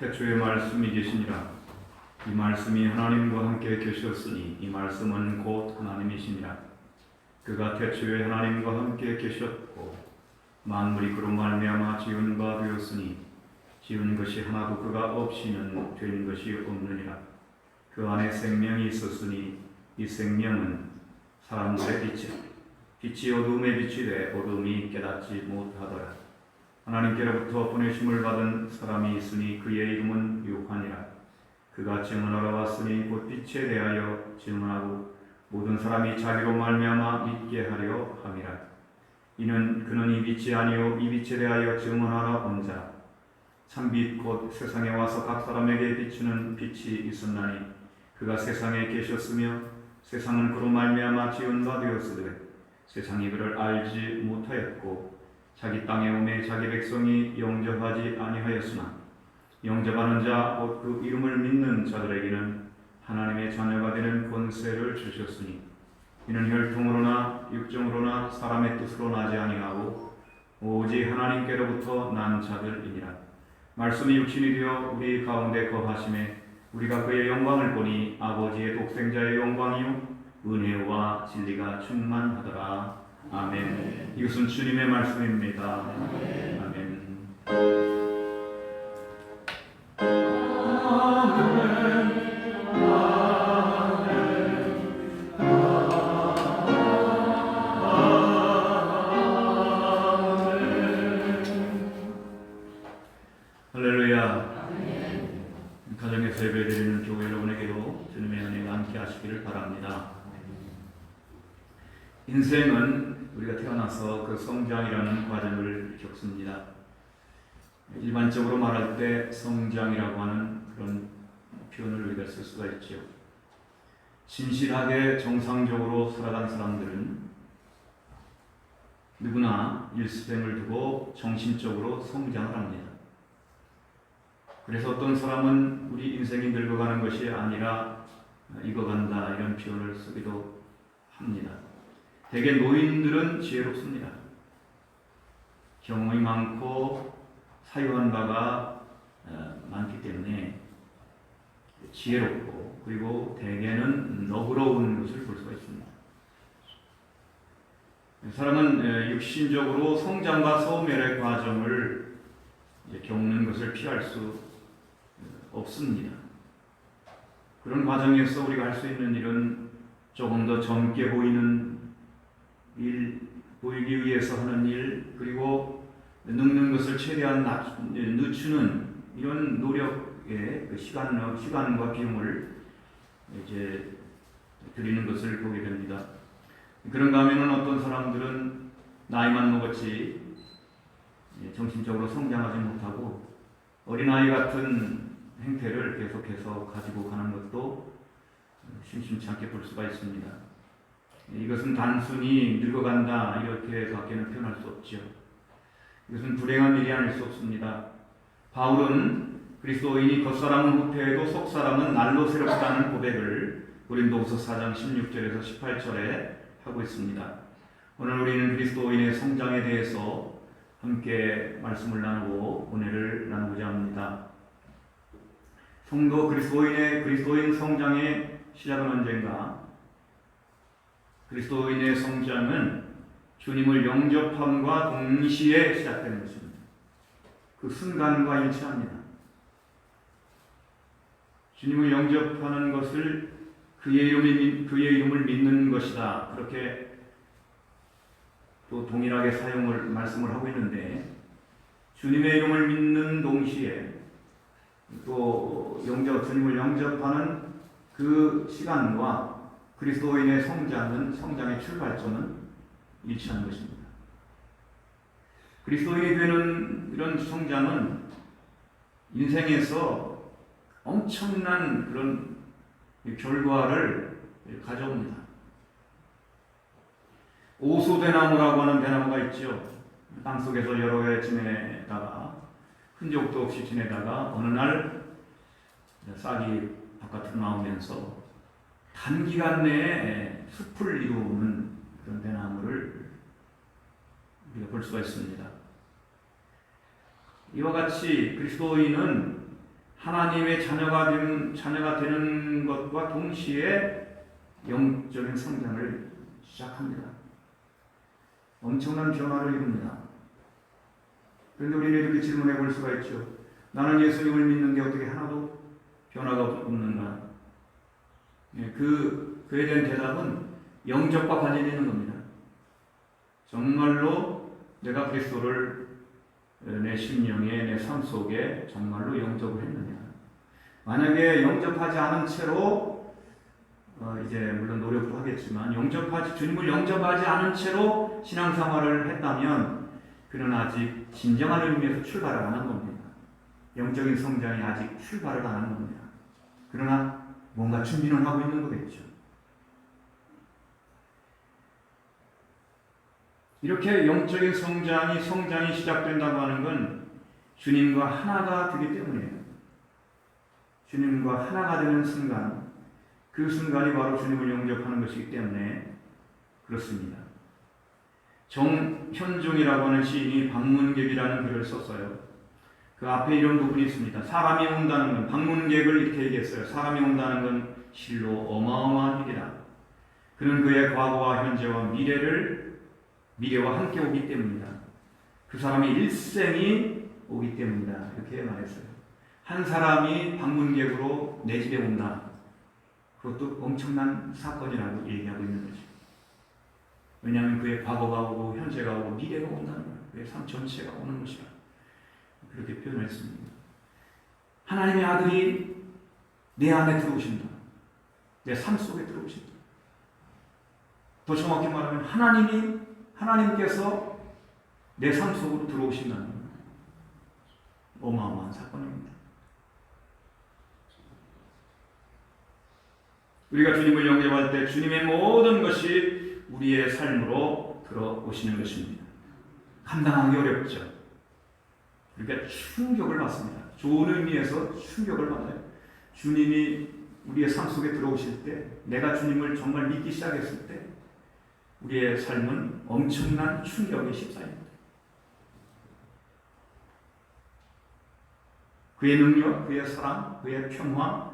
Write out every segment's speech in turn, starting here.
태초에 말씀이 계시니라. 이 말씀이 하나님과 함께 계셨으니 이 말씀은 곧 하나님이시니라. 그가 태초에 하나님과 함께 계셨고 만물이 그로 말미암아 지은 바 되었으니 지은 것이 하나도 그가 없이는 된 것이 없느니라. 그 안에 생명이 있었으니 이 생명은 사람들의 빛이라. 빛이 어둠에 비치되 어둠이 깨닫지 못하더라. 하나님께로부터 보내심을 받은 사람이 있으니 그의 이름은 요한이라. 그가 증언하러 왔으니 곧 빛에 대하여 증언하고 모든 사람이 자기로 말미암아 믿게 하려 함이라. 그는 이 빛이 아니요 이 빛에 대하여 증언하러 온 자라. 참빛 곧 세상에 와서 각 사람에게 비추는 빛이 있었나니 그가 세상에 계셨으며 세상은 그로 말미암아 지은 바 되었으되 세상이 그를 알지 못하였고 자기 땅에 오매 자기 백성이 영접하지 아니하였으나 영접하는 자 곧 그 이름을 믿는 자들에게는 하나님의 자녀가 되는 권세를 주셨으니 이는 혈통으로나 육정으로나 사람의 뜻으로 나지 아니하고 오직 하나님께로부터 난 자들이니라. 말씀이 육신이 되어 우리 가운데 거하심에 우리가 그의 영광을 보니 아버지의 독생자의 영광이요 은혜와 진리가 충만하더라. 아멘. 이것은 주님의 말씀입니다. 아멘. 할렐루야. 가정에서 예배드리는 교회 여러분에게도 주님의 은혜가 함께 하시기를 바랍니다. 인생은 우리가 태어나서 그 성장이라는 과정을 겪습니다. 일반적으로 말할 때 성장이라고 하는 그런 표현을 우리가 쓸 수가 있죠. 진실하게 정상적으로 살아간 사람들은 누구나 일수생을 두고 정신적으로 성장을 합니다. 그래서 어떤 사람은 우리 인생이 늙어가는 것이 아니라 익어간다 이런 표현을 쓰기도 합니다. 대개 노인들은 지혜롭습니다. 경험이 많고 사유한 바가 많기 때문에 지혜롭고 그리고 대개는 너그러운 것을 볼 수가 있습니다. 사람은 육신적으로 성장과 소멸의 과정을 겪는 것을 피할 수 없습니다. 그런 과정에서 우리가 할 수 있는 일은 조금 더 젊게 보이는 일, 보이기 위해서 하는 일, 그리고 늙는 것을 최대한 늦추는 이런 노력에 그 시간과 비용을 이제 드리는 것을 보게 됩니다. 그런가 하면은 어떤 사람들은 나이만 먹었지 정신적으로 성장하지 못하고 어린아이 같은 행태를 계속해서 가지고 가는 것도 심심치 않게 볼 수가 있습니다. 이것은 단순히 늙어간다 이렇게 밖에는 표현할 수 없죠. 이것은 불행한 일이 아닐 수 없습니다. 바울은 그리스도인이 겉사람은 후퇴해도 속사람은 날로 새롭다는 고백을 고린도후서 4장 16절에서 18절에 하고 있습니다. 오늘 우리는 그리스도인의 성장에 대해서 함께 말씀을 나누고 은혜를 나누고자 합니다. 성도 그리스도인 성장의 시작은 언젠가? 그리스도인의 성장은 주님을 영접함과 동시에 시작되는 것입니다. 그 순간과 일치합니다. 주님을 영접하는 것을 그의 이름을 믿는 것이다. 그렇게 또 동일하게 말씀을 하고 있는데 주님의 이름을 믿는 동시에 또 주님을 영접하는 그 시간과 그리스도인의 성장의 출발점은 일치하는 것입니다. 그리스도인이 되는 이런 성장은 인생에서 엄청난 그런 결과를 가져옵니다. 오소대나무라고 하는 대나무가 있죠. 땅속에서 여러 해 지내다가 흔적도 없이 지내다가 어느 날 싹이 바깥으로 나오면서 단기간 내에 숲을 이루는 그런 대나무를 우리가 볼 수가 있습니다. 이와 같이 그리스도인은 하나님의 자녀가 되는 것과 동시에 영적인 성장을 시작합니다. 엄청난 변화를 이룹니다. 그런데 우리는 이렇게 질문해 볼 수가 있죠. 나는 예수님을 믿는데 어떻게 하나도 변화가 없는가? 그에 대한 대답은 영접과 관련이 있는 겁니다. 정말로 내가 그리스도를 내 심령에, 내 삶 속에 정말로 영접을 했느냐? 만약에 영접하지 않은 채로 이제 물론 노력도 하겠지만 주님을 영접하지 않은 채로 신앙생활을 했다면 그는 아직 진정한 의미에서 출발을 안 한 겁니다. 영적인 성장이 아직 출발을 안 한 겁니다. 그러나 뭔가 준비는 하고 있는 거겠죠. 이렇게 영적인 성장이 시작된다고 하는 건 주님과 하나가 되기 때문이에요. 주님과 하나가 되는 순간, 그 순간이 바로 주님을 영접하는 것이기 때문에 그렇습니다. 정현종이라고 하는 시인이 방문객이라는 글을 썼어요. 그 앞에 이런 부분이 있습니다. 사람이 온다는 건, 방문객을 이렇게 얘기했어요. 사람이 온다는 건 실로 어마어마한 일이다. 그는 그의 과거와 현재와 미래와 함께 오기 때문이다. 그 사람의 일생이 오기 때문이다. 이렇게 말했어요. 한 사람이 방문객으로 내 집에 온다. 그것도 엄청난 사건이라고 얘기하고 있는 거죠. 왜냐하면 그의 과거가 오고 현재가 오고 미래가 온다는 거예요. 그의 삶 전체가 오는 것이다. 그렇게 표현했습니다. 하나님의 아들이 내 안에 들어오신다. 내 삶 속에 들어오신다. 더 정확히 말하면 하나님께서 내 삶 속으로 들어오신다는 거예요. 어마어마한 사건입니다. 우리가 주님을 영접할 때 주님의 모든 것이 우리의 삶으로 들어오시는 것입니다. 감당하기 어렵죠. 그러니까 충격을 받습니다. 좋은 의미에서 충격을 받아요. 주님이 우리의 삶 속에 들어오실 때, 내가 주님을 정말 믿기 시작했을 때 우리의 삶은 엄청난 충격에 휩싸입니다. 그의 능력, 그의 사랑, 그의 평화,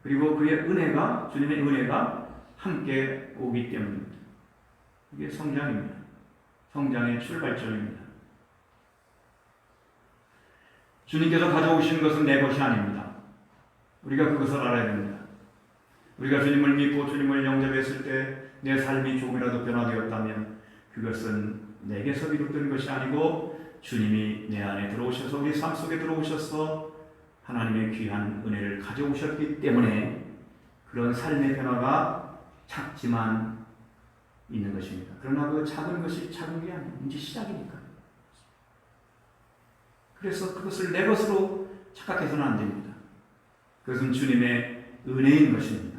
그리고 그의 은혜가, 주님의 은혜가 함께 오기 때문입니다. 이게 성장입니다. 성장의 출발점입니다. 주님께서 가져오신 것은 내 것이 아닙니다. 우리가 그것을 알아야 됩니다. 우리가 주님을 믿고 주님을 영접했을 때 내 삶이 조금이라도 변화되었다면 그것은 내게서 비롯된 것이 아니고 주님이 내 안에 들어오셔서 우리 삶 속에 들어오셔서 하나님의 귀한 은혜를 가져오셨기 때문에 그런 삶의 변화가 작지만 있는 것입니다. 그러나 그 작은 것이 작은 게 아니에요. 이제 시작이니까. 그래서 그것을 내 것으로 착각해서는 안 됩니다. 그것은 주님의 은혜인 것입니다.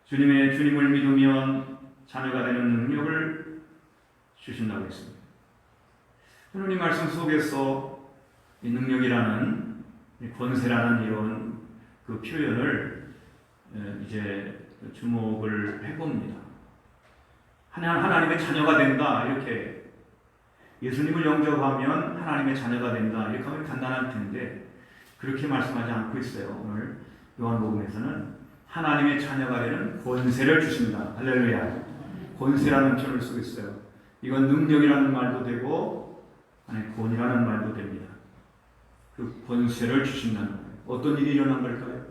주님을 믿으면 자녀가 되는 능력을 주신다고 했습니다. 저는 이 말씀 속에서 이 능력이라는, 권세라는 이런 그 표현을 이제 주목을 해봅니다. 하나님의 자녀가 된다, 이렇게. 예수님을 영접하면 하나님의 자녀가 된다, 이렇게 하면 간단할 텐데 그렇게 말씀하지 않고 있어요. 오늘 요한복음에서는 하나님의 자녀가 되는 권세를 주신다. 할렐루야. 권세라는 표현을 쓰고 있어요. 이건 능력이라는 말도 되고 권이라는 말도 됩니다. 그 권세를 주신다는 거예요. 어떤 일이 일어난 걸까요?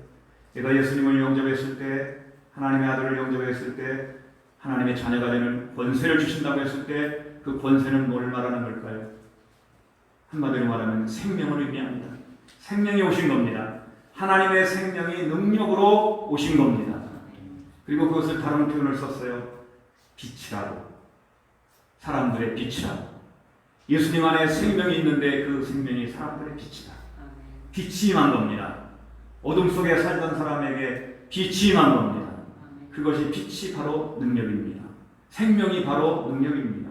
내가 예수님을 영접했을 때, 하나님의 아들을 영접했을 때 하나님의 자녀가 되는 권세를 주신다고 했을 때 그 권세는 뭘 말하는 걸까요? 한마디로 말하면 생명을 의미합니다. 생명이 오신 겁니다. 하나님의 생명이 능력으로 오신 겁니다. 그리고 그것을 다른 표현을 썼어요. 빛이라고. 사람들의 빛이라고. 예수님 안에 생명이 있는데 그 생명이 사람들의 빛이다. 빛이 임한 겁니다. 어둠 속에 살던 사람에게 빛이 임한 겁니다. 그것이 빛이 바로 능력입니다. 생명이 바로 능력입니다.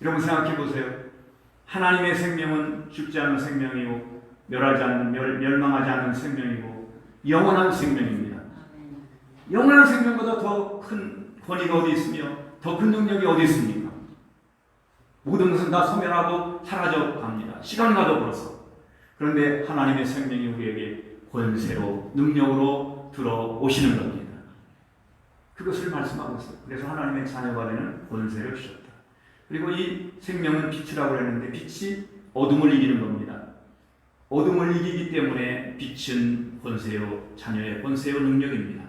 여러분 생각해 보세요. 하나님의 생명은 죽지 않는 생명이고 멸망하지 않는 생명이고 영원한 생명입니다. 영원한 생명보다 더 큰 권위가 어디 있으며 더 큰 능력이 어디 있습니까? 모든 것은 다 소멸하고 사라져 갑니다. 시간과 더불어서. 그런데 하나님의 생명이 우리에게 권세로 능력으로 들어오시는 겁니다. 그것을 말씀하고 있어요. 그래서 하나님의 자녀가 되는 권세를 주셨다. 그리고 이 생명은 빛이라고 했는데 빛이 어둠을 이기는 겁니다. 어둠을 이기기 때문에 빛은 권세요 자녀의 권세요 능력입니다.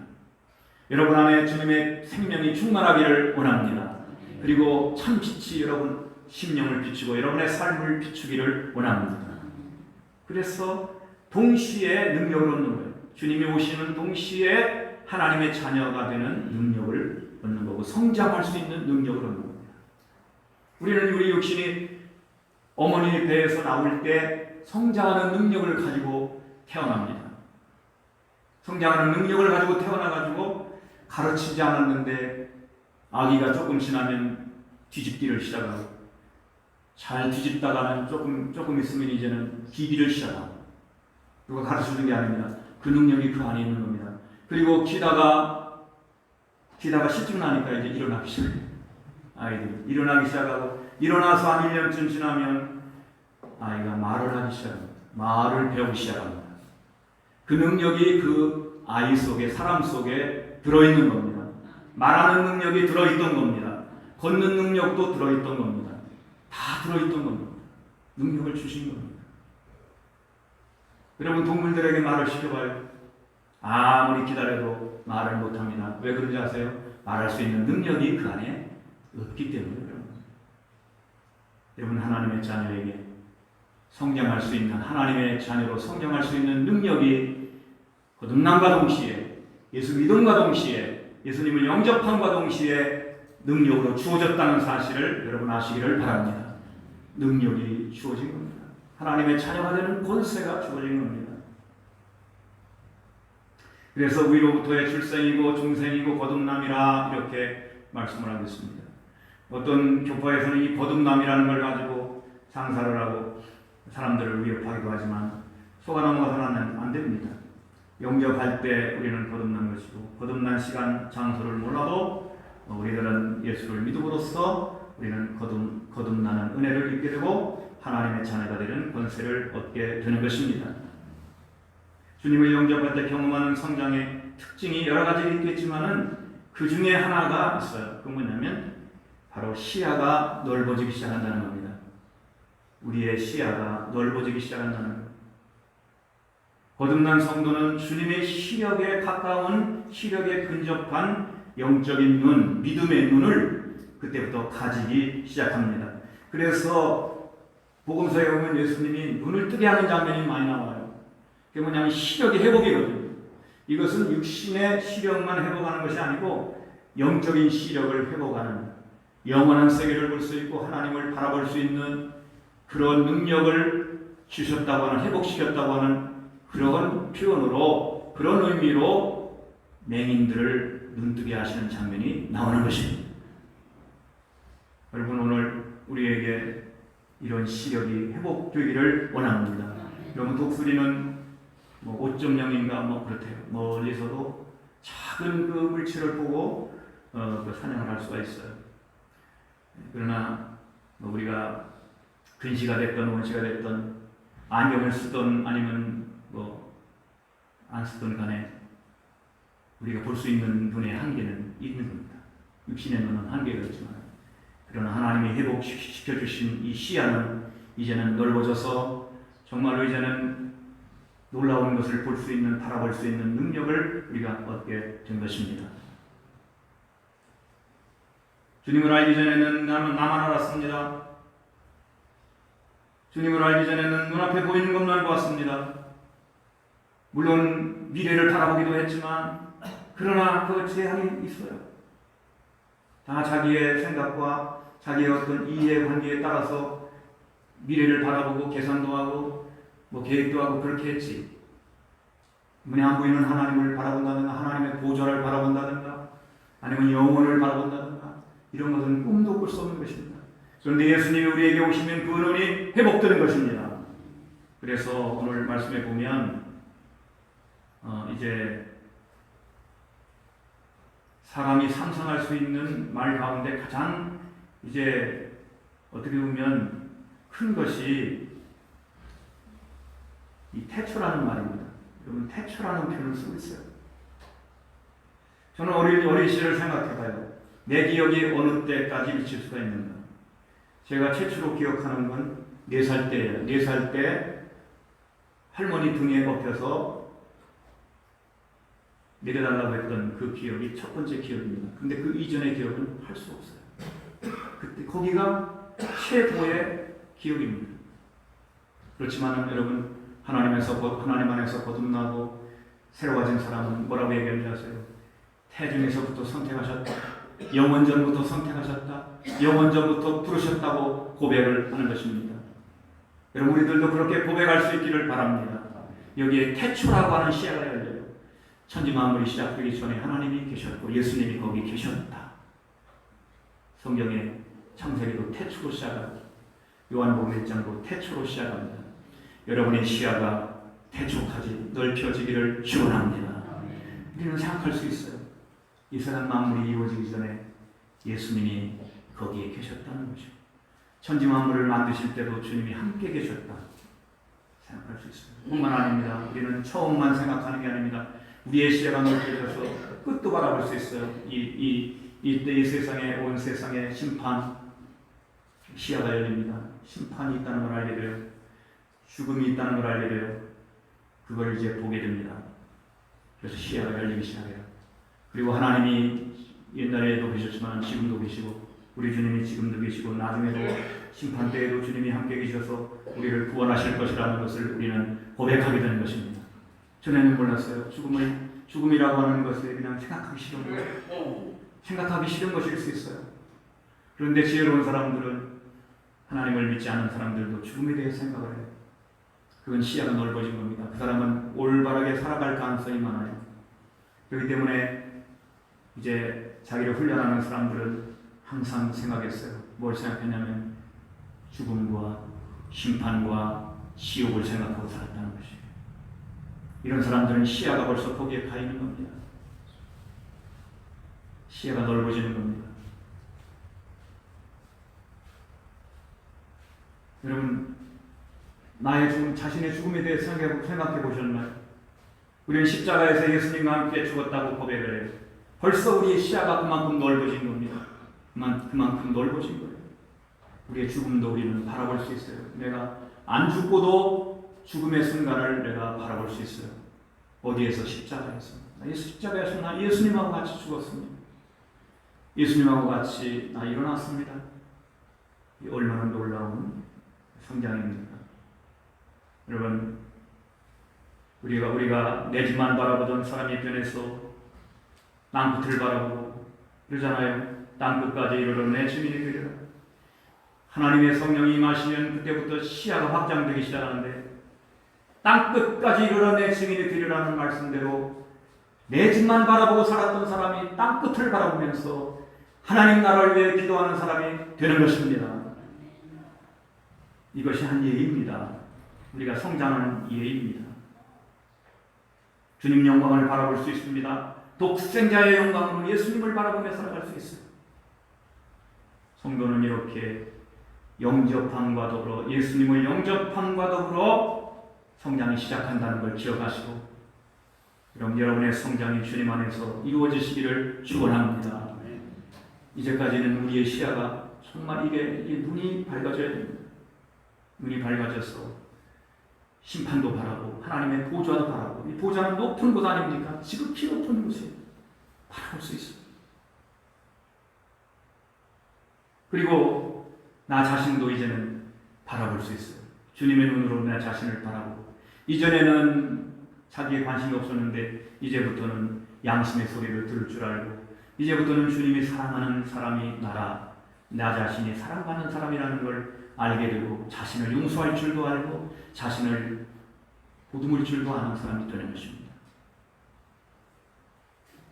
여러분 안에 주님의 생명이 충만하기를 원합니다. 그리고 참 빛이 여러분 심령을 비추고 여러분의 삶을 비추기를 원합니다. 그래서 동시에 능력을 얻는 거예요. 주님이 오시는 동시에 하나님의 자녀가 되는 능력을 얻는 거고 성장할 수 있는 능력을 얻는 겁니다. 우리는 우리 육신이 어머니 배에서 나올 때 성장하는 능력을 가지고 태어납니다. 성장하는 능력을 가지고 태어나가지고 가르치지 않았는데 아기가 조금 지나면 뒤집기를 시작하고 잘 뒤집다가는 조금 있으면 이제는 기기를 시작하고 누가 가르쳐주는 게 아닙니다. 그 능력이 그 안에 있는 겁니다. 그리고 기다가 10분 나니까 이제 일어나기 시작해요. 아이들이 일어나기 시작하고 일어나서 한 1년쯤 지나면 아이가 말을 하기 시작합니다. 말을 배우기 시작합니다. 그 능력이 그 아이 속에 사람 속에 들어있는 겁니다. 말하는 능력이 들어있던 겁니다. 걷는 능력도 들어있던 겁니다. 다 들어있던 겁니다. 능력을 주신 겁니다. 여러분 동물들에게 말을 시켜봐요. 아무리 기다려도 말을 못합니다. 왜 그런지 아세요? 말할 수 있는 능력이 그 안에 없기 때문에. 여러분 하나님의 자녀에게 성장할 수 있는 하나님의 자녀로 성장할 수 있는 능력이 거듭남과 동시에 예수 믿음과 동시에 예수님을 영접함과 동시에 능력으로 주어졌다는 사실을 여러분 아시기를 바랍니다. 능력이 주어진 겁니다. 하나님의 자녀가 되는 권세가 주어진 겁니다. 그래서 위로부터의 출생이고 중생이고 거듭남이라 이렇게 말씀을 하고 있습니다. 어떤 교파에서는 이 거듭남이라는 걸 가지고 장사를 하고 사람들을 위협하기도 하지만 속아 넘어가서는 안 됩니다. 영접할 때 우리는 거듭난 것이고 거듭난 시간, 장소를 몰라도 우리들은 예수를 믿음으로써 우리는 거듭나는 은혜를 입게 되고 하나님의 자녀가 되는 권세를 얻게 되는 것입니다. 주님을 영접할 때 경험하는 성장의 특징이 여러 가지 있겠지만은 그 중에 하나가 있어요. 그 뭐냐면 바로 시야가 넓어지기 시작한다는 겁니다. 우리의 시야가 넓어지기 시작한다는 겁니다. 거듭난 성도는 주님의 시력에 가까운 시력에 근접한 영적인 눈, 믿음의 눈을 그때부터 가지기 시작합니다. 그래서 복음서에 보면 예수님이 눈을 뜨게 하는 장면이 많이 나와요. 그게 뭐냐면 시력의 회복이거든요. 이것은 육신의 시력만 회복하는 것이 아니고 영적인 시력을 회복하는 영원한 세계를 볼 수 있고 하나님을 바라볼 수 있는 그런 능력을 주셨다고 하는 회복시켰다고 하는 그런 표현으로 그런 의미로 맹인들을 눈뜨게 하시는 장면이 나오는 것입니다. 여러분 오늘 우리에게 이런 시력이 회복되기를 원합니다. 여러분 독수리는 5.0인가 그렇대요. 멀리서도 작은 그 물체를 보고 그 사냥을 할 수가 있어요. 그러나 우리가 근시가 됐던 원시가 됐던 안경을 쓰던 아니면 안 쓰던 간에 우리가 볼 수 있는 눈의 한계는 있는 겁니다. 육신의 눈은 한계가 있지만 그러나 하나님이 회복시켜주신 이 시야는 이제는 넓어져서 정말로 이제는 놀라운 것을 볼 수 있는 바라볼 수 있는 능력을 우리가 얻게 된 것입니다. 주님을 알기 전에는 나만 알았습니다. 주님을 알기 전에는 눈앞에 보이는 것만 보았습니다. 물론 미래를 바라보기도 했지만 그러나 그 제한이 있어요. 다 자기의 생각과 자기의 어떤 이해관계에 따라서 미래를 바라보고 계산도 하고 계획도 하고 그렇게 했지. 눈에 안 보이는 하나님을 바라본다든가 하나님의 보좌를 바라본다든가 아니면 영혼을 바라본다든가 이런 것은 꿈도 꿀 수 없는 것입니다. 그런데 예수님이 우리에게 오시면 그 눈이 회복되는 것입니다. 그래서 오늘 말씀에 보면 이제 사람이 상상할 수 있는 말 가운데 가장 이제 어떻게 보면 큰 것이 이 태초라는 말입니다. 여러분 태초라는 표현을 쓰고 있어요. 저는 어린 시절을 생각해봐요. 내 기억이 어느 때까지 미칠 수가 있는가. 제가 최초로 기억하는 건 4살 때예요. 4살 때 할머니 등에 업혀서 내려달라고 했던 그 기억이 첫 번째 기억입니다. 근데 그 이전의 기억은 할 수 없어요. 그때 거기가 최고의 기억입니다. 그렇지만 여러분 하나님 안에서 거듭나고 새로워진 사람은 뭐라고 얘기하는지 아세요? 태중에서부터 선택하셨다. 영원전부터 선택하셨다. 영원전부터 부르셨다고 고백을 하는 것입니다. 여러분 우리들도 그렇게 고백할 수 있기를 바랍니다. 여기에 태초라고 하는 시야가 열려요. 천지만물이 시작되기 전에 하나님이 계셨고 예수님이 거기 계셨다. 성경에 창세기도 태초로 시작합니다. 요한복음 1장도 태초로 시작합니다. 여러분의 시야가 태초까지 넓혀지기를 축원합니다. 우리는 생각할 수 있어요. 이 세상 만물이 이루어지기 전에 예수님이 거기에 계셨다는 거죠. 천지 만물을 만드실 때도 주님이 함께 계셨다 생각할 수 있어요. 뿐만 아닙니다. 우리는 처음만 생각하는 게 아닙니다. 우리의 시야가 넓혀져서 끝도 바라볼 수 있어요. 이때 이 세상에 온 세상의 심판 시야가 열립니다. 심판이 있다는 걸 알게 돼요. 죽음이 있다는 걸 알게 돼요. 그걸 이제 보게 됩니다. 그래서 시야가 열리기 시작해요. 그리고 하나님이 옛날에도 계셨지만 지금도 계시고 우리 주님이 지금도 계시고 나중에도 심판 때에도 주님이 함께 계셔서 우리를 구원하실 것이라는 것을 우리는 고백하게 되는 것입니다. 전에는 몰랐어요. 죽음이라고 하는 것을 그냥 생각하기 싫은 거예요. 생각하기 싫은 것일 수 있어요. 그런데 지혜로운 사람들은 하나님을 믿지 않은 사람들도 죽음에 대해서 생각을 해요. 그건 시야가 넓어진 겁니다. 그 사람은 올바르게 살아갈 가능성이 많아요. 그렇기 때문에 이제 자기를 훈련하는 사람들은 항상 생각했어요. 뭘 생각했냐면 죽음과 심판과 지옥을 생각하고 살았다는 것이에요. 이런 사람들은 시야가 벌써 거기에 가 있는 겁니다. 시야가 넓어지는 겁니다. 여러분 나의 죽음, 자신의 죽음에 대해 생각해 보셨나요? 우리는 십자가에서 예수님과 함께 죽었다고 고백을 해요. 벌써 우리의 시야가 그만큼 넓어진 겁니다. 그만큼 넓어진 거예요. 우리의 죽음도 우리는 바라볼 수 있어요. 내가 안 죽고도 죽음의 순간을 내가 바라볼 수 있어요. 어디에서? 십자가에서. 십자가에서 나 예수님하고 같이 죽었습니다. 예수님하고 같이 나 일어났습니다. 얼마나 놀라운 성장입니까? 여러분 우리가 내 집만 바라보던 사람이 변해서 땅끝을 바라보고 그러잖아요. 땅끝까지 이르러 내 주민이 되리라. 하나님의 성령이 임하시면 그때부터 시야가 확장되기 시작하는데 땅끝까지 이르러 내 증인이 되리라는 말씀대로 내 집만 바라보고 살았던 사람이 땅끝을 바라보면서 하나님 나라를 위해 기도하는 사람이 되는 것입니다. 이것이 한 예입니다. 우리가 성장하는 예입니다. 주님 영광을 바라볼 수 있습니다. 독생자의 영광으로 예수님을 바라보며 살아갈 수 있어요. 성도는 이렇게 영접함과 더불어 예수님을 영접함과 더불어 성장이 시작한다는 걸 기억하시고 그럼 여러분의 성장이 주님 안에서 이루어지시기를 축원합니다. 이제까지는 우리의 시야가 정말 이게 눈이 밝아져야 됩니다. 눈이 밝아져서 심판도 바라고 하나님의 보좌도 바라고 이 보좌는 높은 곳 아닙니까? 지극히 높은 곳에 바라볼 수 있어요. 그리고 나 자신도 이제는 바라볼 수 있어요. 주님의 눈으로 내 자신을 바라보고 이전에는 자기의 관심이 없었는데 이제부터는 양심의 소리를 들을 줄 알고 이제부터는 주님이 사랑하는 사람이 나 자신이 사랑받는 사람이라는 걸 알게 되고 자신을 용서할 줄도 알고 자신을 보듬을 줄도 아는 사람이 되는 것입니다.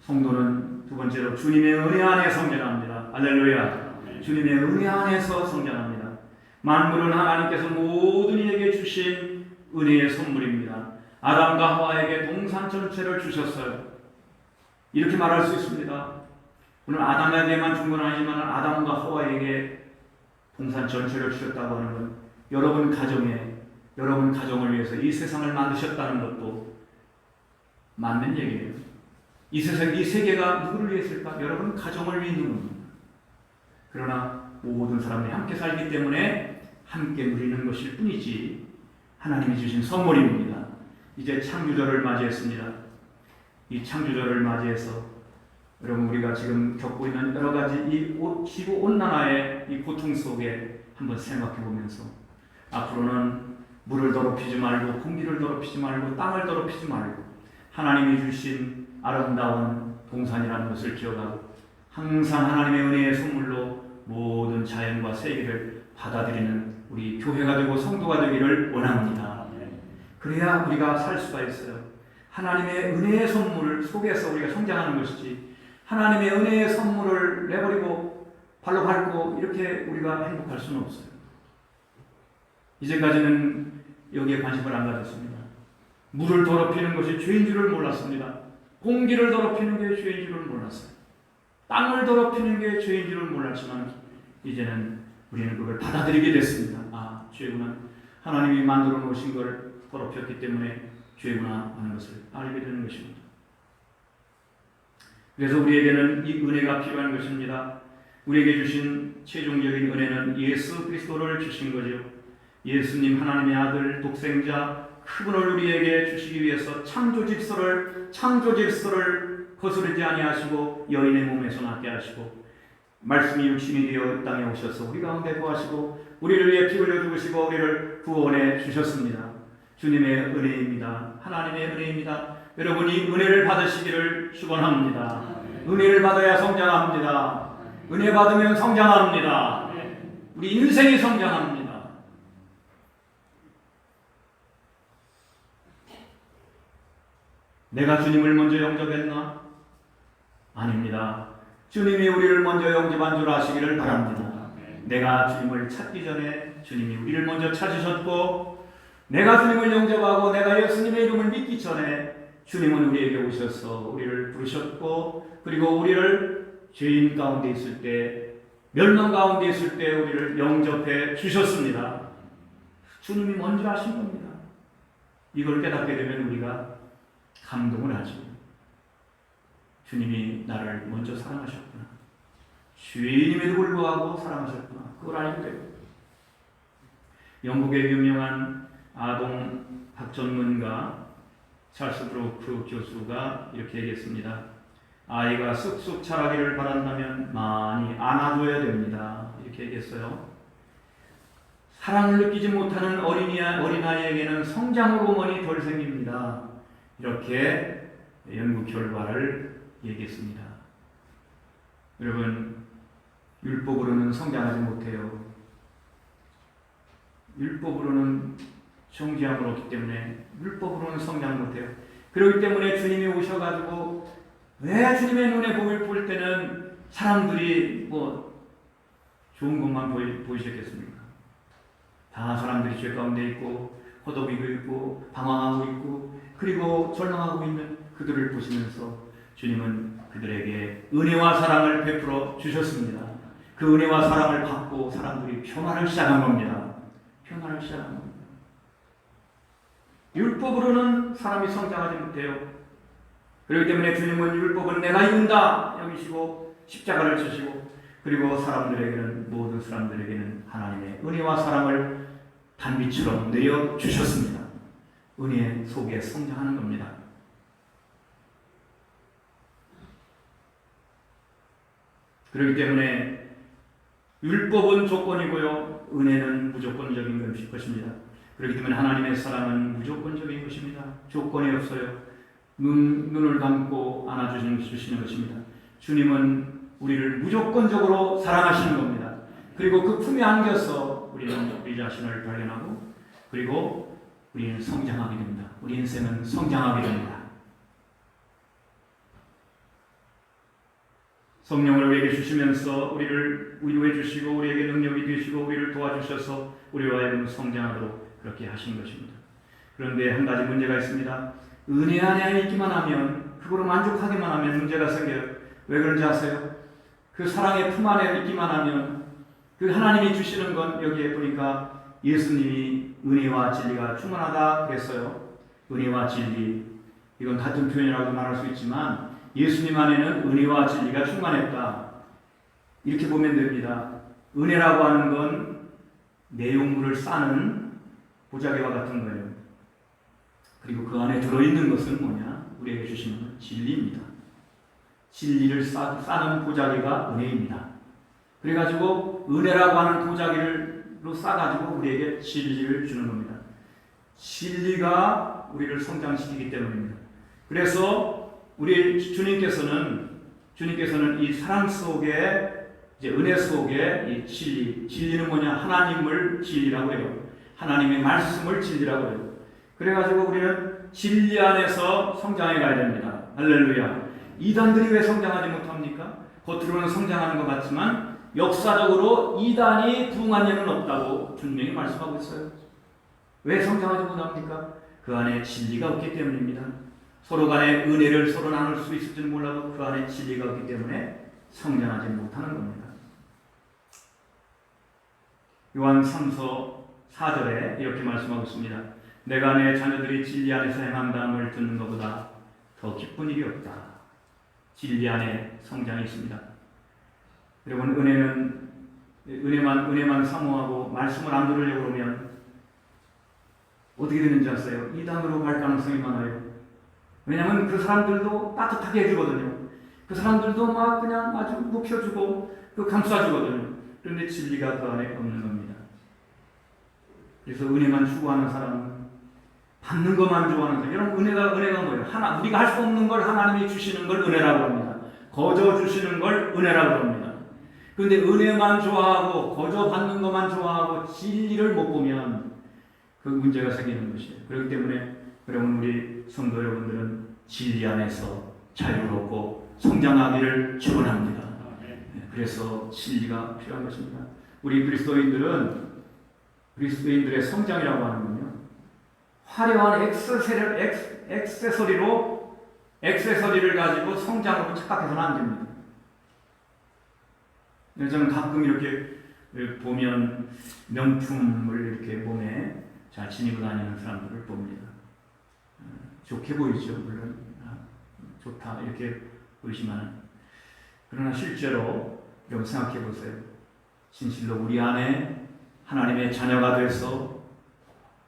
성도는 두 번째로 주님의 은혜 안에 성장합니다. 할렐루야. 주님의 은혜 안에서 성장합니다. 만물은 하나님께서 모든 이에게 주신 은혜의 선물입니다. 아담과 하와에게 동산 전체를 주셨어요. 이렇게 말할 수 있습니다. 오늘 아담에게만 준 건 아니지만 아담과 하와에게 동산 전체를 주셨다고 하는 건 여러분 가정에 여러분 가정을 위해서 이 세상을 만드셨다는 것도 맞는 얘기예요. 이 세상, 이 세계가 누구를 위해서일까? 여러분 가정을 위해 있는 겁니다. 그러나 모든 사람들이 함께 살기 때문에 함께 누리는 것일 뿐이지 하나님이 주신 선물입니다. 이제 창조절을 맞이했습니다. 이 창조절을 맞이해서 여러분 우리가 지금 겪고 있는 여러 가지 이 지구 온난화의 이 고통 속에 한번 생각해 보면서 앞으로는 물을 더럽히지 말고 공기를 더럽히지 말고 땅을 더럽히지 말고 하나님이 주신 아름다운 동산이라는 것을 기억하고 항상 하나님의 은혜의 선물로 모든 자연과 세계를 받아들이는 우리 교회가 되고 성도가 되기를 원합니다. 그래야 우리가 살 수가 있어요. 하나님의 은혜의 선물 속에서 우리가 성장하는 것이지 하나님의 은혜의 선물을 내버리고 발로 밟고 이렇게 우리가 행복할 수는 없어요. 이제까지는 여기에 관심을 안 가졌습니다. 물을 더럽히는 것이 죄인 줄을 몰랐습니다. 공기를 더럽히는 게 죄인 줄을 몰랐어요. 땅을 더럽히는 게 죄인 줄을 몰랐지만 이제는 우리는 그걸 받아들이게 됐습니다. 아, 죄구나. 하나님이 만들어 놓으신 걸 더럽혔기 때문에 죄구나 하는 것을 알게 되는 것입니다. 그래서 우리에게는 이 은혜가 필요한 것입니다. 우리에게 주신 최종적인 은혜는 예수 그리스도를 주신 거죠. 예수님 하나님의 아들 독생자 그분을 우리에게 주시기 위해서 창조 질서를 거스르지 아니하시고 여인의 몸에서 낳게 하시고 말씀이 육신이 되어 땅에 오셔서 우리 가운데 거하시고 우리를 위해 피 흘려 죽으시고 우리를 구원해 주셨습니다. 주님의 은혜입니다. 하나님의 은혜입니다. 여러분이 은혜를 받으시기를 축원합니다. 은혜를 받아야 성장합니다. 은혜 받으면 성장합니다. 우리 인생이 성장합니다. 내가 주님을 먼저 영접했나? 아닙니다. 주님이 우리를 먼저 영접한 줄 아시기를 바랍니다. 내가 주님을 찾기 전에 주님이 우리를 먼저 찾으셨고 내가 주님을 영접하고 내가 예수님의 이름을 믿기 전에 주님은 우리에게 오셔서 우리를 부르셨고 그리고 우리를 죄인 가운데 있을 때 멸망 가운데 있을 때 우리를 영접해 주셨습니다. 주님이 먼저 하신 겁니다. 이걸 깨닫게 되면 우리가 감동을 하죠. 주님이 나를 먼저 사랑하셨구나. 죄인임에도 불구하고 사랑하셨구나. 그걸 알게 돼요. 영국의 유명한 아동 학전문가 찰스 브로크 교수가 이렇게 얘기했습니다. 아이가 쑥쑥 자라기를 바란다면 많이 안아줘야 됩니다. 이렇게 얘기했어요. 사랑을 느끼지 못하는 어린아이에게는 성장 호르몬이 덜 생깁니다. 이렇게 연구 결과를 얘기했습니다. 여러분, 율법으로는 성장하지 못해요. 율법으로는 정죄함을 얻기 때문에 율법으로는 성장 못해요. 그렇기 때문에 주님이 오셔가지고 왜 주님의 눈에 복을 볼 때는 사람들이 뭐 좋은 것만 보이셨겠습니까? 다 사람들이 죄 가운데 있고 허덕이고 있고 방황하고 있고 그리고 절망하고 있는 그들을 보시면서 주님은 그들에게 은혜와 사랑을 베풀어 주셨습니다. 그 은혜와 사랑을 받고 사람들이 변화를 시작한 겁니다. 변화를 시작한 겁니다. 율법으로는 사람이 성장하지 못해요. 그렇기 때문에 주님은 율법은 내가 이룬다 여기시고 십자가를 지시고 그리고 사람들에게는 모든 사람들에게는 하나님의 은혜와 사랑을 단비처럼 내려 주셨습니다. 은혜 속에 성장하는 겁니다. 그렇기 때문에 율법은 조건이고요. 은혜는 무조건적인 것입니다. 그렇기 때문에 하나님의 사랑은 무조건적인 것입니다. 조건이 없어요. 눈을 감고 안아주시는 것입니다. 주님은 우리를 무조건적으로 사랑하시는 겁니다. 그리고 그 품에 안겨서 우리는 우리 자신을 발견하고 그리고 우리는 성장하게 됩니다. 우리 인생은 성장하게 됩니다. 성령을 우리에게 주시면서 우리를 위로해 주시고 우리에게 능력이 되시고 우리를 도와주셔서 우리와 하여금 성장하도록 그렇게 하신 것입니다. 그런데 한 가지 문제가 있습니다. 은혜 안에 있기만 하면 그거로 만족하기만 하면 문제가 생겨요. 왜 그런지 아세요? 그 사랑의 품 안에 있기만 하면 그 하나님이 주시는 건 여기에 보니까 예수님이 은혜와 진리가 충만하다 그랬어요. 은혜와 진리, 이건 같은 표현이라고 말할 수 있지만 예수님 안에는 은혜와 진리가 충만했다. 이렇게 보면 됩니다. 은혜라고 하는 건 내용물을 싸는 보자기와 같은 거예요. 그리고 그 안에 들어있는 것은 뭐냐? 우리에게 주시는 진리입니다. 진리를 싸는 보자기가 은혜입니다. 그래가지고 은혜라고 하는 보자기로 싸가지고 우리에게 진리를 주는 겁니다. 진리가 우리를 성장시키기 때문입니다. 그래서 우리 주님께서는 이 사랑 속에, 이제 은혜 속에 이 진리는 뭐냐? 하나님을 진리라고 해요. 하나님의 말씀을 진리라고 해요. 그래가지고 우리는 진리 안에서 성장해 가야 됩니다. 할렐루야. 이단들이 왜 성장하지 못합니까? 겉으로는 성장하는 것 같지만 역사적으로 이단이 부흥한 예는 없다고 분명히 말씀하고 있어요. 왜 성장하지 못합니까? 그 안에 진리가 없기 때문입니다. 서로 간에 은혜를 서로 나눌 수 있을지는 몰라도 그 안에 진리가 없기 때문에 성장하지 못하는 겁니다. 요한 3서 4절에 이렇게 말씀하고 있습니다. 내가 내 자녀들이 진리 안에서 행한다함을 듣는 것보다 더 기쁜 일이 없다. 진리 안에 성장이 있습니다. 여러분, 은혜만 사모하고 말씀을 안 들으려고 그러면 어떻게 되는지 아세요? 이단으로 갈 가능성이 많아요. 왜냐하면 그 사람들도 따뜻하게 해주거든요. 그 사람들도 막 그냥 아주 높여주고 감싸주거든요. 그런데 진리가 그 안에 없는 겁니다. 그래서 은혜만 추구하는 사람은, 받는 것만 좋아하는 사람, 여러분, 은혜가 뭐예요? 우리가 할 수 없는 걸 하나님이 주시는 걸 은혜라고 합니다. 거저 주시는 걸 은혜라고 합니다. 그런데 은혜만 좋아하고 거저 받는 것만 좋아하고 진리를 못 보면 그 문제가 생기는 것이에요. 그렇기 때문에 여러분, 우리 성도 여러분들은 진리 안에서 자유롭고 성장하기를 축원합니다. 그래서 진리가 필요한 것입니다. 우리 그리스도인들의 성장이라고 하는 건요, 화려한 액세서리를 가지고 성장으로 착각해서는 안 됩니다. 저는 가끔 이렇게 보면 명품을 이렇게 몸에 잘 지니고 다니는 사람들을 봅니다. 좋게 보이죠, 물론. 좋다 이렇게 보이지만, 그러나 실제로 여러분 생각해 보세요. 진실로 우리 안에 하나님의 자녀가 돼서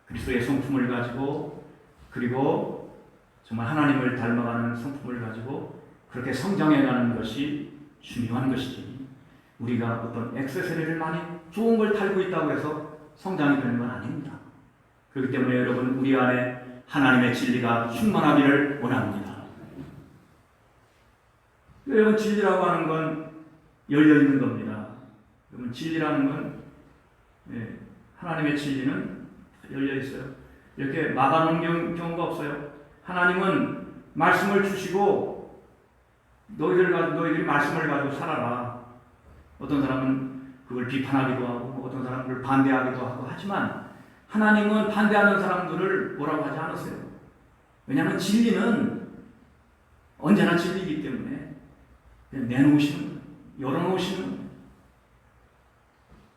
그리스도의 성품을 가지고, 그리고 정말 하나님을 닮아가는 성품을 가지고 그렇게 성장해가는 것이 중요한 것이지, 우리가 어떤 액세서리를 많이 좋은 걸 달고 있다고 해서 성장이 되는 건 아닙니다. 그렇기 때문에 여러분, 우리 안에 하나님의 진리가 충만하기를 원합니다. 여러분, 진리라고 하는 건 열려있는 겁니다. 여러분, 진리라는 건, 하나님의 진리는 열려있어요. 이렇게 막아놓은 경우가 없어요. 하나님은 말씀을 주시고 너희들이 말씀을 가지고 살아라. 어떤 사람은 그걸 비판하기도 하고 어떤 사람은 그걸 반대하기도 하고 하지만 하나님은 반대하는 사람들을 뭐라고 하지 않으세요. 왜냐하면 진리는 언제나 진리이기 때문에 그냥 내놓으시는 거예요. 열어놓으시는 거예요.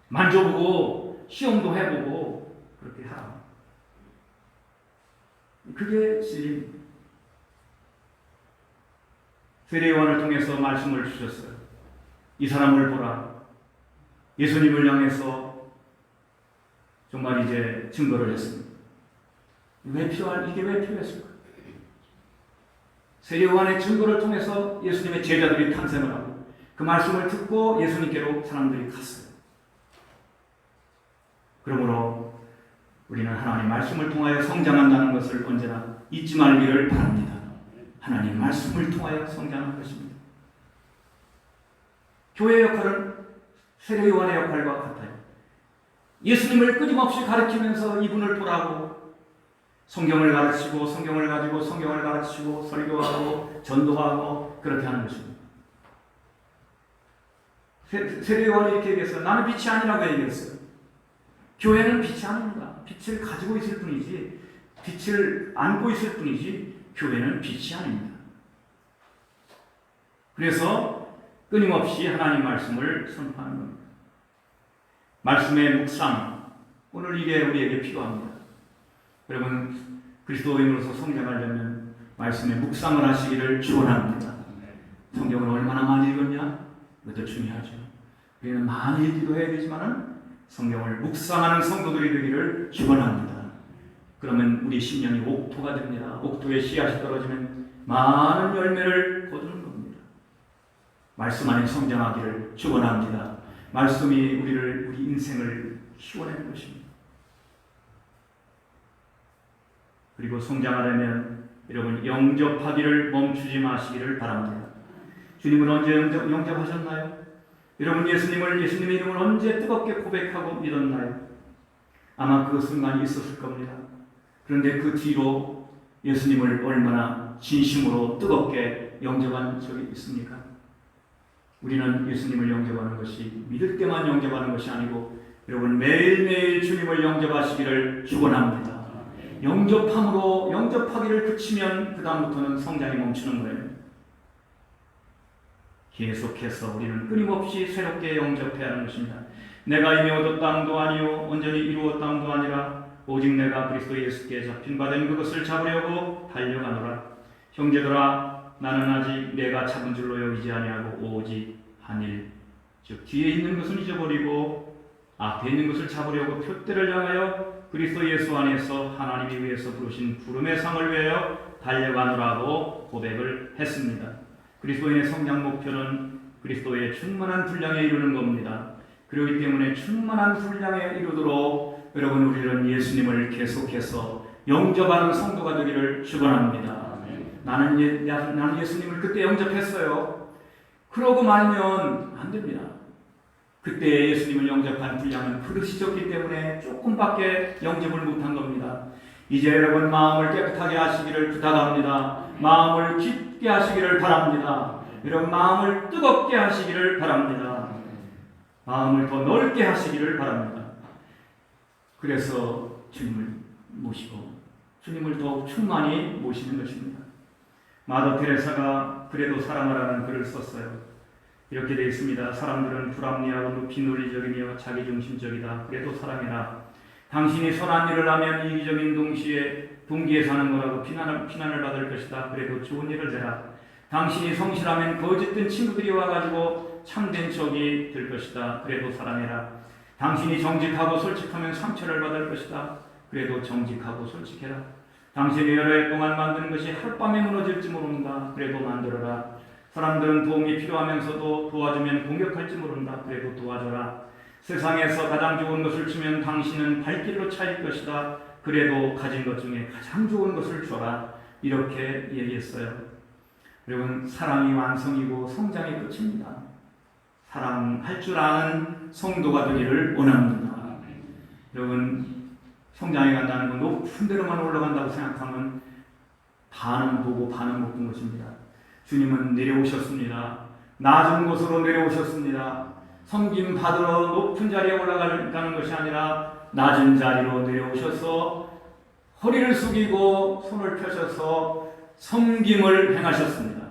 만져보고 시험도 해보고 그렇게 하라. 그게 진리입니다. 세례요한을 통해서 말씀을 주셨어요. 이 사람을 보라. 예수님을 향해서 정말 이제 증거를 했습니다. 이게 왜 필요했을까? 세례요한의 증거를 통해서 예수님의 제자들이 탄생을 하고 그 말씀을 듣고 예수님께로 사람들이 갔어요. 그러므로 우리는 하나님 말씀을 통하여 성장한다는 것을 언제나 잊지 말기를 바랍니다. 하나님 말씀을 통하여 성장하는 것입니다. 교회의 역할은 세례요한의 역할과 같아요. 예수님을 끊임없이 가르치면서 이분을 보라고 성경을 가르치고 성경을 가지고 성경을 가르치고 설교하고 전도하고 그렇게 하는 것입니다. 세례요한이 이렇게 얘기했어요. 나는 빛이 아니라고 얘기했어요. 교회는 빛이 아닙니다. 빛을 가지고 있을 뿐이지, 빛을 안고 있을 뿐이지 교회는 빛이 아닙니다. 그래서 끊임없이 하나님 말씀을 선포하는 겁니다. 말씀의 묵상, 오늘 이게 우리에게 필요합니다. 여러분, 그리스도인으로서 성장하려면 말씀에 묵상을 하시기를 축원합니다. 성경을 얼마나 많이 읽었냐? 그것도 중요하죠. 우리는 많이 읽기도 해야 되지만 성경을 묵상하는 성도들이 되기를 축원합니다. 그러면 우리 심령이 옥토가 됩니다. 옥토에 씨앗이 떨어지면 많은 열매를 거두는 겁니다. 말씀 안에 성장하기를 축원합니다. 말씀이 우리 인생을 키워내는 것입니다. 그리고 성장하려면 여러분 영접하기를 멈추지 마시기를 바랍니다. 주님은 언제 영접하셨나요? 여러분 예수님의 이름을 언제 뜨겁게 고백하고 믿었나요? 아마 그 순간이 있었을 겁니다. 그런데 그 뒤로 예수님을 얼마나 진심으로 뜨겁게 영접한 적이 있습니까? 우리는 예수님을 영접하는 것이 믿을 때만 영접하는 것이 아니고 여러분 매일매일 주님을 영접하시기를 축원합니다. 영접하기를 그치면 그 다음부터는 성장이 멈추는 거예요. 계속해서 우리는 끊임없이 새롭게 영접해야 하는 것입니다. 내가 이미 얻었다함도 아니요 온전히 이루었다함도 아니라 오직 내가 그리스도 예수께 잡힌 바 된 그것을 잡으려고 달려가노라. 형제들아 나는 아직 내가 잡은 줄로 여기지 아니하고 오직 한 일 즉 뒤에 있는 것은 잊어버리고 앞에 있는 것을 잡으려고 표대를 향하여 그리스도 예수 안에서 하나님이 위해서 부르신 부름의 상을 위하여 달려가노라고 고백을 했습니다. 그리스도인의 성장 목표는 그리스도의 충만한 분량에 이루는 겁니다. 그렇기 때문에 충만한 분량에 이루도록 여러분 우리는 예수님을 계속해서 영접하는 성도가 되기를 축원합니다. 나는 예수님을 그때 영접했어요. 그러고 말면 안 됩니다. 그때 예수님을 영접한 분량은 그릇이졌기 때문에 조금밖에 영접을 못한 겁니다. 이제 여러분 마음을 깨끗하게 하시기를 부탁합니다. 마음을 깊게 하시기를 바랍니다. 여러분 마음을 뜨겁게 하시기를 바랍니다. 마음을 더 넓게 하시기를 바랍니다. 그래서 주님을 모시고 주님을 더욱 충만히 모시는 것입니다. 마더 테레사가 그래도 사랑하라는 글을 썼어요. 이렇게 되어 있습니다. 사람들은 불합리하고 높이 논리적이며 자기중심적이다. 그래도 사랑해라. 당신이 선한 일을 하면 이기적인 동기에 사는 거라고 비난을 받을 것이다. 그래도 좋은 일을 해라. 당신이 성실하면 거짓된 친구들이 와가지고 참된 척이 될 것이다. 그래도 사랑해라. 당신이 정직하고 솔직하면 상처를 받을 것이다. 그래도 정직하고 솔직해라. 당신이 여러 해 동안 만드는 것이 하룻밤에 무너질지 모른다. 그래도 만들어라. 사람들은 도움이 필요하면서도 도와주면 공격할지 모른다. 그래도 도와줘라. 세상에서 가장 좋은 것을 주면 당신은 발길로 차일 것이다. 그래도 가진 것 중에 가장 좋은 것을 줘라. 이렇게 얘기했어요. 여러분 사랑이 완성이고 성장이 끝입니다. 사랑할 줄 아는 성도가 되기를 원합니다. 여러분 성장해 간다는 건 높은 데로만 올라간다고 생각하면 반은 보고 반은 못 본 것입니다. 주님은 내려오셨습니다. 낮은 곳으로 내려오셨습니다. 섬김 받으러 높은 자리에 올라가는 것이 아니라 낮은 자리로 내려오셔서 허리를 숙이고 손을 펴셔서 섬김을 행하셨습니다.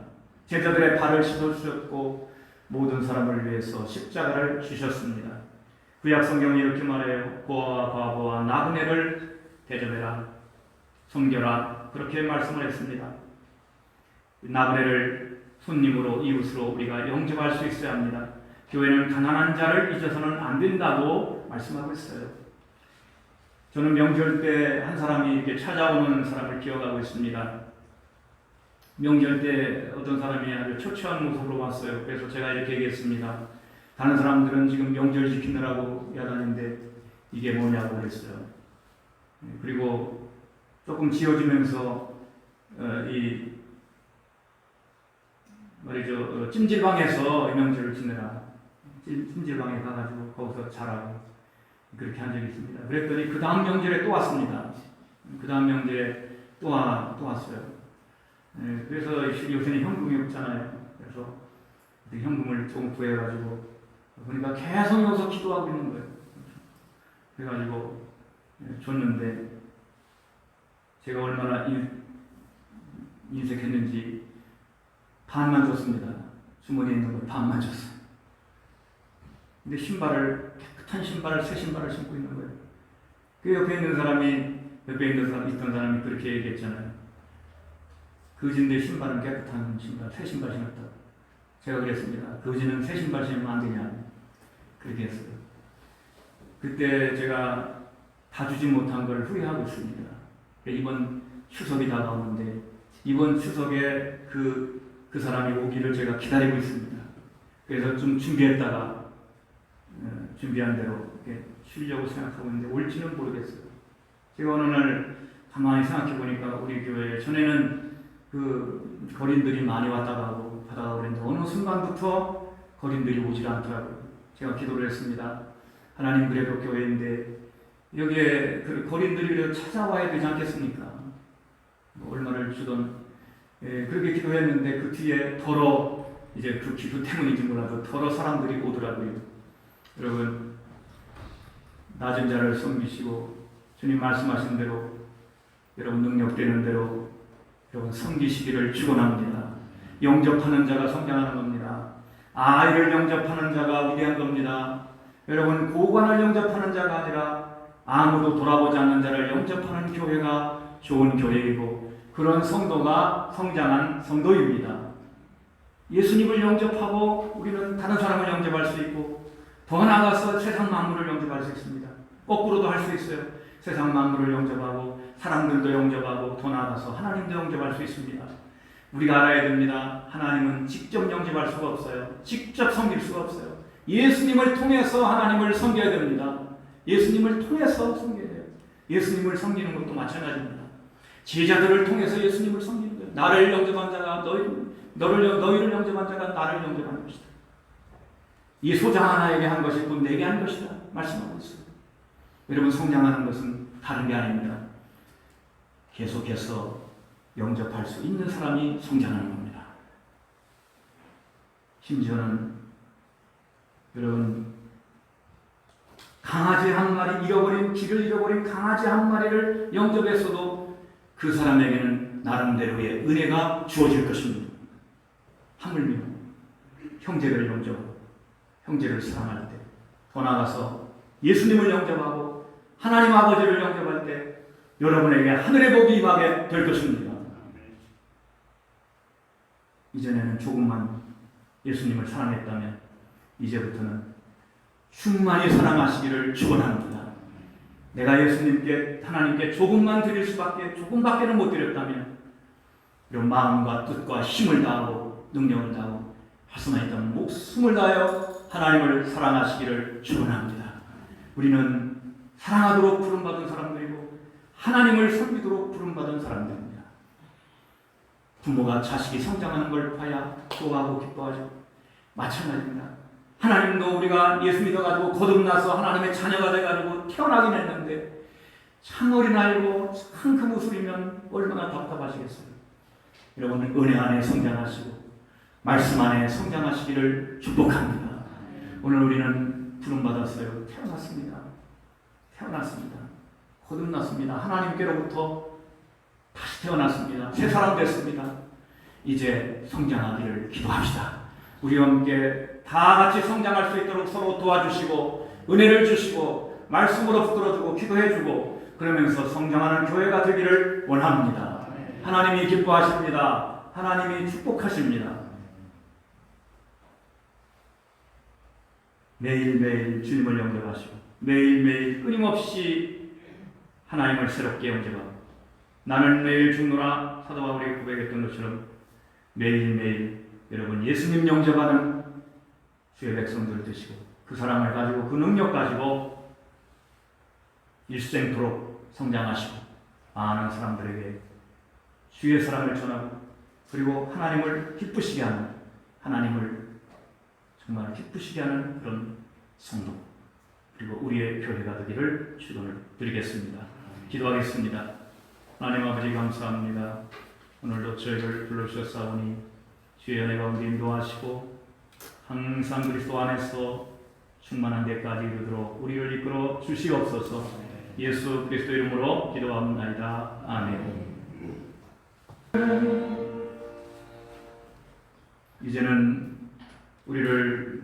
제자들의 발을 씻어주셨고 모든 사람을 위해서 십자가를 주셨습니다. 구약 성경이 이렇게 말해요. 고아와 과부와 나그네를 대접해라, 섬겨라, 그렇게 말씀을 했습니다. 나그네를 손님으로 이웃으로 우리가 영접할 수 있어야 합니다. 교회는 가난한 자를 잊어서는 안 된다고 말씀하고 있어요. 저는 명절 때 한 사람이 이렇게 찾아오는 사람을 기억하고 있습니다. 명절 때 어떤 사람이 아주 초췌한 모습으로 왔어요. 그래서 제가 이렇게 얘기했습니다. 다른 사람들은 지금 명절 지키느라고 야단인데 이게 뭐냐고 그랬어요. 그리고 조금 지어주면서 찜질방에서 명절을 지내라. 찜질방에 가가지고 거기서 자라고 그렇게 한 적이 있습니다. 그랬더니 그 다음 명절에 또 왔습니다. 그 다음 명절에 또 왔어요. 그래서 요새는 현금이 없잖아요. 그래서 현금을 좀 구해가지고 보니까 계속 여기서 기도하고 있는 거예요. 그래가지고 줬는데 제가 얼마나 인색했는지 반만 줬습니다. 주머니에 있는 걸 반만 줬어요. 근데 깨끗한 신발을, 새 신발을 신고 있는 거예요. 그 옆에 있는 있던 사람이 그렇게 얘기했잖아요. 거지인데 신발은 깨끗한 신발, 새 신발 신었다. 제가 그랬습니다. 거지는 새 신발 신으면 안 되냐. 그렇게 했어요. 그때 제가 봐주지 못한 걸 후회하고 있습니다. 이번 추석이 다가오는데 이번 추석에 그 사람이 오기를 제가 기다리고 있습니다. 그래서 좀 준비했다가 준비한 대로 이렇게 쉬려고 생각하고 있는데 올지는 모르겠어요. 제가 어느 날 가만히 생각해 보니까 우리 교회에 전에는 그 거린들이 많이 왔다 가고 그랬는데 어느 순간부터 거린들이 오질 않더라고요. 제가 기도를 했습니다. 하나님, 그래도 교회인데 여기에 그 거린들이 찾아와야 되지 않겠습니까? 얼마를 주던 그렇게 기도했는데 그 뒤에 더러 이제 그 기도 때문인지 몰라도 더러 사람들이 오더라고요. 여러분, 낮은 자를 섬기시고 주님 말씀하신 대로 여러분 능력되는 대로 여러분 섬기시기를 축원합니다. 영접하는 자가 성장하는 겁니다. 아이를 영접하는 자가 위대한 겁니다. 여러분, 고관을 영접하는 자가 아니라 아무도 돌아보지 않는 자를 영접하는 교회가 좋은 교회이고 그런 성도가 성장한 성도입니다. 예수님을 영접하고 우리는 다른 사람을 영접할 수 있고 더 나아가서 세상 만물을 영접할 수 있습니다. 거꾸로도 할 수 있어요. 세상 만물을 영접하고 사람들도 영접하고 더 나아가서 하나님도 영접할 수 있습니다. 우리가 알아야 됩니다. 하나님은 직접 영접할 수가 없어요. 직접 섬길 수가 없어요. 예수님을 통해서 하나님을 섬겨야 됩니다. 예수님을 통해서 섬겨야 돼요. 예수님을 섬기는 것도 마찬가지입니다. 제자들을 통해서 예수님을 섬기는 거예요. 나를 영접한 자가 너희를 영접한 자가 나를 영접하는 것이다. 이 소장 하나에게 한 것이 곧 내게 한 것이다 말씀하고 있어요. 여러분, 성장하는 것은 다른 게 아닙니다. 계속해서 영접할 수 있는 사람이 성장하는 겁니다. 심지어는 여러분, 강아지 한 마리 길을 잃어버린 강아지 한 마리를 영접했어도 그 사람에게는 나름대로의 은혜가 주어질 것입니다. 하물며 형제를 영접하고 형제를 사랑할 때, 더 나아가서 예수님을 영접하고 하나님 아버지를 영접할 때 여러분에게 하늘의 복이 임하게 될 것입니다. 이전에는 조금만 예수님을 사랑했다면 이제부터는 충만히 사랑하시기를 축원합니다. 내가 예수님께 하나님께 조금밖에는 못 드렸다면 이런 마음과 뜻과 힘을 다하고 능력을 다하고 할 수만 있다면 목숨을 다하여 하나님을 사랑하시기를 축원합니다. 우리는 사랑하도록 부름받은 사람들이고 하나님을 섬기도록 부름받은 사람들입니다. 부모가 자식이 성장하는 걸 봐야 좋아하고 기뻐하죠. 마찬가지입니다. 하나님도 우리가 예수 믿어가지고 거듭나서 하나님의 자녀가 돼가지고 태어나긴 했는데 참 어린아이고 참 그 모습이면 얼마나 답답하시겠어요. 여러분, 은혜 안에 성장하시고 말씀 안에 성장하시기를 축복합니다. 오늘 우리는 부름받았어요. 태어났습니다. 거듭났습니다. 하나님께로부터 다시 태어났습니다. 새 사람 됐습니다. 이제 성장하기를 기도합시다. 우리와 함께 다 같이 성장할 수 있도록 서로 도와주시고 은혜를 주시고 말씀으로 붙들어주고 기도해주고 그러면서 성장하는 교회가 되기를 원합니다. 하나님이 기뻐하십니다. 하나님이 축복하십니다. 매일매일 주님을 영접하시고 매일매일 끊임없이 하나님을 새롭게 영접하고 나는 매일 죽노라 사도 바울이 고백했던 것처럼 매일매일 여러분 예수님 영접하는 주의 백성들을 되시고 그 사랑을 가지고 그 능력 가지고 일생토록 성장하시고 많은 사람들에게 주의 사랑을 전하고 그리고 하나님을 기쁘시게 하는 하나님을 정말 기쁘시게 하는 그런 성도 그리고 우리의 교회가 되기를 축원을 드리겠습니다. 기도하겠습니다. 하나님 아버지 감사합니다. 오늘도 저희를 불러주셨사오니 주의 은혜 가운데 인도하시고 항상 그리스도 안에서 충만한 데까지 이르도록 우리를 이끌어 주시옵소서. 예수 그리스도 이름으로 기도합니다. 아멘. 이제는 우리를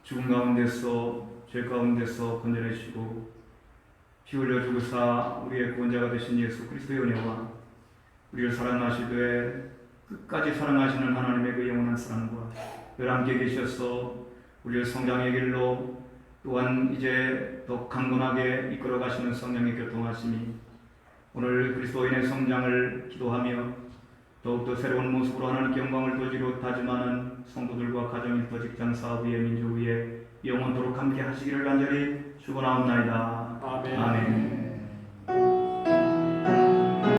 죽음 가운데서 죄 가운데서 건져내시고 피 흘려 죽으사 우리의 구원자가 되신 예수 그리스도의 은혜와 우리를 사랑하시되 끝까지 사랑하시는 하나님의 그 영원한 사랑과 늘 함께 계셔서 우리를 성장의 길로 또한 이제 더 강건하게 이끌어 가시는 성령의 교통하심이 오늘 그리스도인의 성장을 기도하며 더욱더 새로운 모습으로 하나님께 영광을 도지로 다짐하는 성도들과 가정일터 직장 사업 위에 민족 위에 영원토록 함께 하시기를 간절히 축원하옵나이다. 아멘. 아멘.